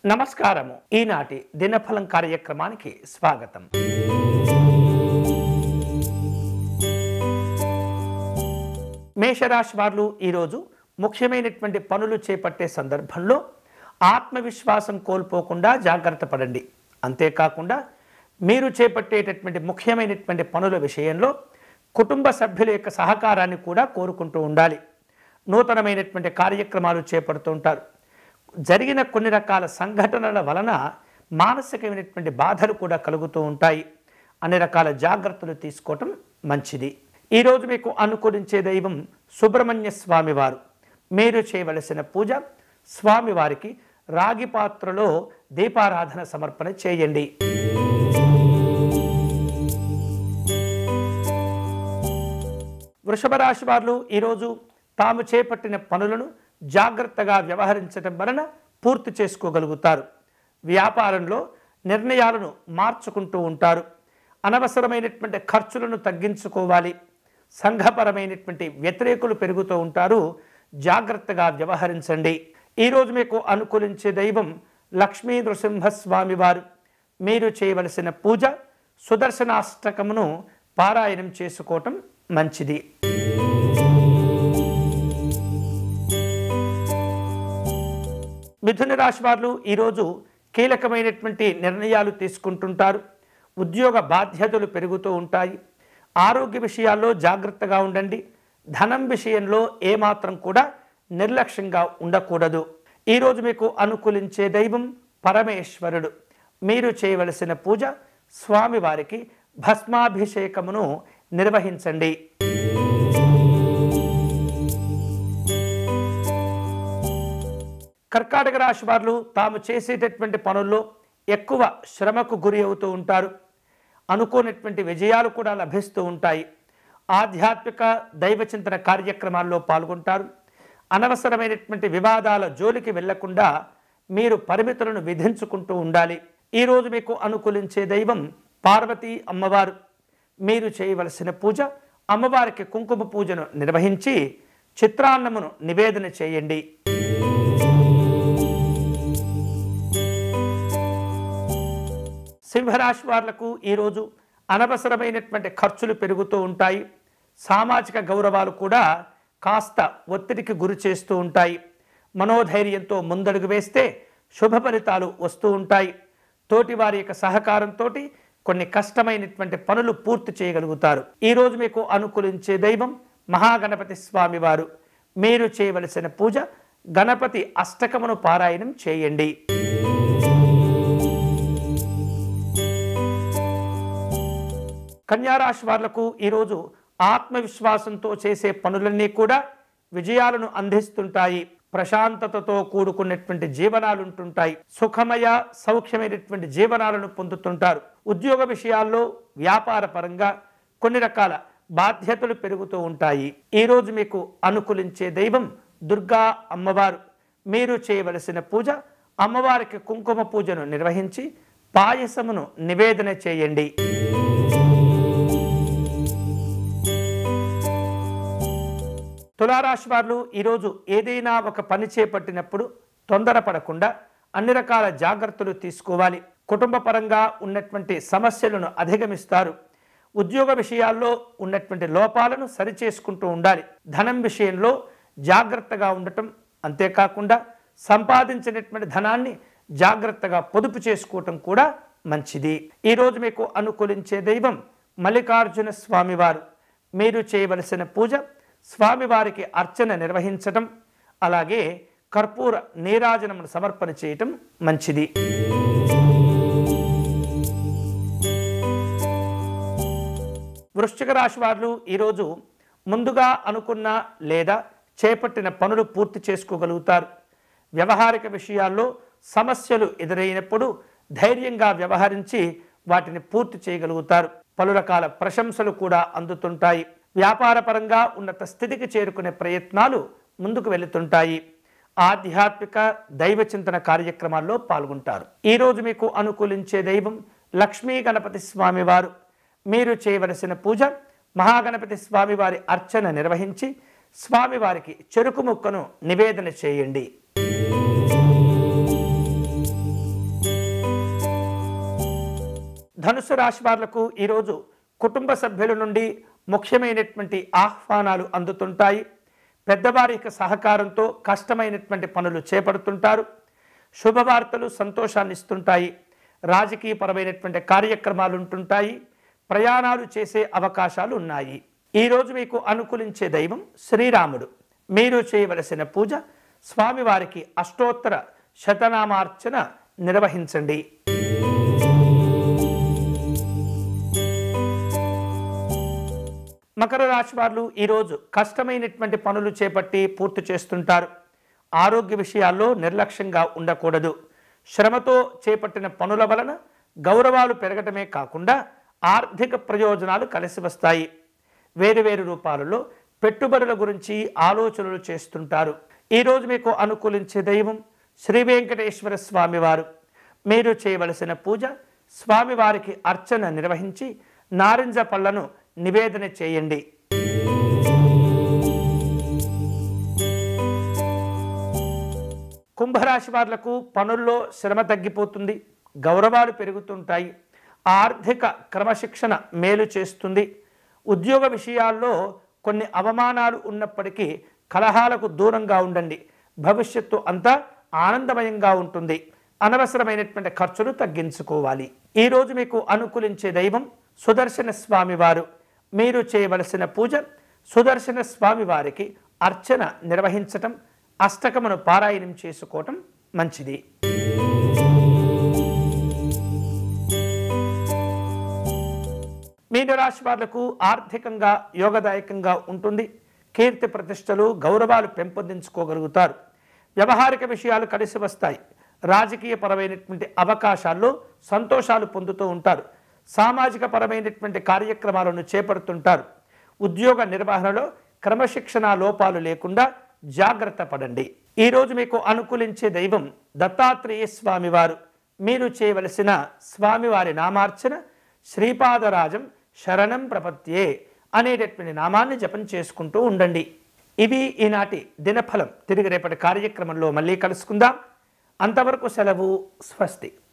నమస్కారము. ఈనాటి దినఫలం కార్యక్రమానికి స్వాగతం. మేషరాశి వారు ఈరోజు ముఖ్యమైనటువంటి పనులు చేపట్టే సందర్భంలో ఆత్మవిశ్వాసం కోల్పోకుండా జాగ్రత్త పడండి. అంతేకాకుండా మీరు చేపట్టేటటువంటి ముఖ్యమైనటువంటి పనుల విషయంలో కుటుంబ సభ్యుల యొక్క సహకారాన్ని కూడా కోరుకుంటూ ఉండాలి. నూతనమైనటువంటి కార్యక్రమాలు చేపడుతూ ఉంటారు. జరిగిన కొన్ని రకాల సంఘటనల వలన మానసికమైనటువంటి బాధలు కూడా కలుగుతూ ఉంటాయి. అన్ని రకాల జాగ్రత్తలు తీసుకోవటం మంచిది. ఈరోజు మీకు అనుకూలించే దైవం సుబ్రహ్మణ్య స్వామివారు. మీరు చేయవలసిన పూజ స్వామివారికి రాగి పాత్రలో దీపారాధన సమర్పణ చేయండి. వృషభ రాశి వారు ఈరోజు తాము చేపట్టిన పనులను జాగ్రత్తగా వ్యవహరించడం వలన పూర్తి చేసుకోగలుగుతారు. వ్యాపారంలో నిర్ణయాలను మార్చుకుంటూ ఉంటారు. అనవసరమైనటువంటి ఖర్చులను తగ్గించుకోవాలి. సంఘపరమైనటువంటి వ్యతిరేకులు పెరుగుతూ ఉంటారు. జాగ్రత్తగా వ్యవహరించండి. ఈరోజు మీకు అనుకూలించే దైవం లక్ష్మీ నృసింహస్వామి వారు. మీరు చేయవలసిన పూజ సుదర్శనాష్టకమును పారాయణం చేసుకోవటం మంచిది. మిథున రాశి వారు ఈరోజు కీలకమైనటువంటి నిర్ణయాలు తీసుకుంటుంటారు. ఉద్యోగ బాధ్యతలు పెరుగుతూ ఉంటాయి. ఆరోగ్య విషయాల్లో జాగ్రత్తగా ఉండండి. ధనం విషయంలో ఏమాత్రం కూడా నిర్లక్ష్యంగా ఉండకూడదు. ఈరోజు మీకు అనుకూలించే దైవం పరమేశ్వరుడు. మీరు చేయవలసిన పూజ స్వామివారికి భస్మాభిషేకమును నిర్వహించండి. కర్కాటక రాశి వారు తాము చేసేటటువంటి పనుల్లో ఎక్కువ శ్రమకు గురి అవుతూ ఉంటారు. అనుకోనటువంటి విజయాలు కూడా లభిస్తూ ఉంటాయి. ఆధ్యాత్మిక దైవచింతన కార్యక్రమాల్లో పాల్గొంటారు. అనవసరమైనటువంటి వివాదాల జోలికి వెళ్లకుండా మీరు పరిమితులను విధించుకుంటూ ఉండాలి. ఈరోజు మీకు అనుకూలించే దైవం పార్వతీ అమ్మవారు. మీరు చేయవలసిన పూజ అమ్మవారికి కుంకుమ పూజను నిర్వహించి చిత్రాన్నమును నివేదన చేయండి. సింహరాశి వాళ్లకు ఈరోజు అనవసరమైనటువంటి ఖర్చులు పెరుగుతూ ఉంటాయి. సామాజిక గౌరవాలు కూడా కాస్త ఒత్తిడికి గురి చేస్తూ ఉంటాయి. మనోధైర్యంతో ముందడుగు వేస్తే శుభ ఫలితాలు వస్తూ ఉంటాయి. తోటి వారి యొక్క సహకారంతో కొన్ని కష్టమైనటువంటి పనులు పూర్తి చేయగలుగుతారు. ఈరోజు మీకు అనుకూలించే దైవం మహాగణపతి స్వామి వారు. మీరు చేయవలసిన పూజ గణపతి అష్టకమును పారాయణం చేయండి. కన్యారాశి వాళ్లకు ఈరోజు ఆత్మవిశ్వాసంతో చేసే పనులన్నీ కూడా విజయాలను అందిస్తుంటాయి. ప్రశాంతతతో కూడుకున్నటువంటి జీవనాలు ఉంటుంటాయి. సుఖమయ సౌఖ్యమైనటువంటి జీవనాలను పొందుతుంటారు. ఉద్యోగ విషయాల్లో వ్యాపార పరంగా కొన్ని రకాల బాధ్యతలు పెరుగుతూ ఉంటాయి. ఈరోజు మీకు అనుకూలించే దైవం దుర్గా అమ్మవారు. మీరు చేయవలసిన పూజ అమ్మవారికి కుంకుమ పూజను నిర్వహించి పాయసమును నివేదన చేయండి. తులారాశి వారు ఈరోజు ఏదైనా ఒక పని చేపట్టినప్పుడు తొందరపడకుండా అన్ని రకాల జాగ్రత్తలు తీసుకోవాలి. కుటుంబ పరంగా ఉన్నటువంటి సమస్యలను అధిగమిస్తారు. ఉద్యోగ విషయాల్లో ఉన్నటువంటి లోపాలను సరిచేసుకుంటూ ఉండాలి. ధనం విషయంలో జాగ్రత్తగా ఉండటం, అంతేకాకుండా సంపాదించినటువంటి ధనాన్ని జాగ్రత్తగా పొదుపు చేసుకోవటం కూడా మంచిది. ఈరోజు మీకు అనుకూలించే దైవం మల్లికార్జున స్వామివారు. మీరు చేయవలసిన పూజ స్వామివారికి అర్చన నిర్వహించటం, అలాగే కర్పూర నీరాజనమును సమర్పణ చేయటం మంచిది. వృశ్చిక రాశి వారు ఈరోజు ముందుగా అనుకున్న లేదా చేపట్టిన పనులు పూర్తి చేసుకోగలుగుతారు. వ్యవహారిక విషయాల్లో సమస్యలు ఎదురైనప్పుడు ధైర్యంగా వ్యవహరించి వాటిని పూర్తి చేయగలుగుతారు. పలు రకాల ప్రశంసలు కూడా అందుతుంటాయి. వ్యాపార పరంగా ఉన్నత స్థితికి చేరుకునే ప్రయత్నాలు ముందుకు వెళుతుంటాయి. ఆధ్యాత్మిక దైవచింతన కార్యక్రమాల్లో పాల్గొంటారు. ఈరోజు మీకు అనుకూలించే దైవం లక్ష్మీ గణపతి స్వామివారు. మీరు చేయవలసిన పూజ మహాగణపతి స్వామివారి అర్చన నిర్వహించి స్వామివారికి చెరుకు ముక్కను నివేదన చేయండి. ధనుసు రాశి వాళ్లకు ఈరోజు కుటుంబ సభ్యుల నుండి ముఖ్యమైనటువంటి ఆహ్వానాలు అందుతుంటాయి. పెద్దవారి సహకారంతో కష్టమైనటువంటి పనులు చేపడుతుంటారు. శుభవార్తలు సంతోషాన్ని ఇస్తుంటాయి. రాజకీయపరమైనటువంటి కార్యక్రమాలు ఉంటుంటాయి. ప్రయాణాలు చేసే అవకాశాలు ఉన్నాయి. ఈరోజు మీకు అనుకూలించే దైవం శ్రీరాముడు. మీరు చేయవలసిన పూజ స్వామివారికి అష్టోత్తర శతనామార్చన నిర్వహించండి. మకర రాశి వారు ఈరోజు కష్టమైనటువంటి పనులు చేపట్టి పూర్తి చేస్తుంటారు. ఆరోగ్య విషయాల్లో నిర్లక్ష్యంగా ఉండకూడదు. శ్రమతో చేపట్టిన పనుల వలన గౌరవాలు పెరగటమే కాకుండా ఆర్థిక ప్రయోజనాలు కలిసి వస్తాయి. వేరువేరు రూపాలలో పెట్టుబడుల గురించి ఆలోచనలు చేస్తుంటారు. ఈరోజు మీకు అనుకూలించే దైవం శ్రీ వెంకటేశ్వర స్వామివారు. మీరు చేయవలసిన పూజ స్వామివారికి అర్చన నిర్వహించి నారింజ పళ్లను నివేదన చేయండి. కుంభరాశి వాళ్లకు పనుల్లో శ్రమ తగ్గిపోతుంది. గౌరవాలు పెరుగుతుంటాయి. ఆర్థిక క్రమశిక్షణ మేలు చేస్తుంది. ఉద్యోగ విషయాల్లో కొన్ని అవమానాలు ఉన్నప్పటికీ కలహాలకు దూరంగా ఉండండి. భవిష్యత్తు అంతా ఆనందమయంగా ఉంటుంది. అనవసరమైనటువంటి ఖర్చులు తగ్గించుకోవాలి. ఈరోజు మీకు అనుకూలించే దైవం సుదర్శన స్వామివారు. మీరు చేయవలసిన పూజ సుదర్శన స్వామివారికి అర్చన నిర్వహించటం, అష్టకమును పారాయణం చేసుకోవటం మంచిది. మీనరాశి వాళ్లకు ఆర్థికంగా యోగదాయకంగా ఉంటుంది. కీర్తి ప్రతిష్టలు గౌరవాలు పెంపొందించుకోగలుగుతారు. వ్యవహారిక విషయాలు కలిసి వస్తాయి. రాజకీయ పరమైనటువంటి అవకాశాల్లో సంతోషాలు పొందుతూ ఉంటారు. సామాజిక పరమైనటువంటి కార్యక్రమాలను చేపడుతుంటారు. ఉద్యోగ నిర్వహణలో క్రమశిక్షణ లోపాలు లేకుండా జాగ్రత్త పడండి. ఈరోజు మీకు అనుకూలించే దైవం దత్తాత్రేయ స్వామివారు. మీరు చేయవలసిన స్వామివారి నామార్చన శ్రీపాదరాజం శరణం ప్రపత్యే అనేటటువంటి నామాన్ని జపం చేసుకుంటూ ఉండండి. ఇవి ఈనాటి దినఫలం. తిరిగి రేపటి కార్యక్రమంలో మళ్ళీ కలుసుకుందాం. అంతవరకు సెలవు. స్వస్తి.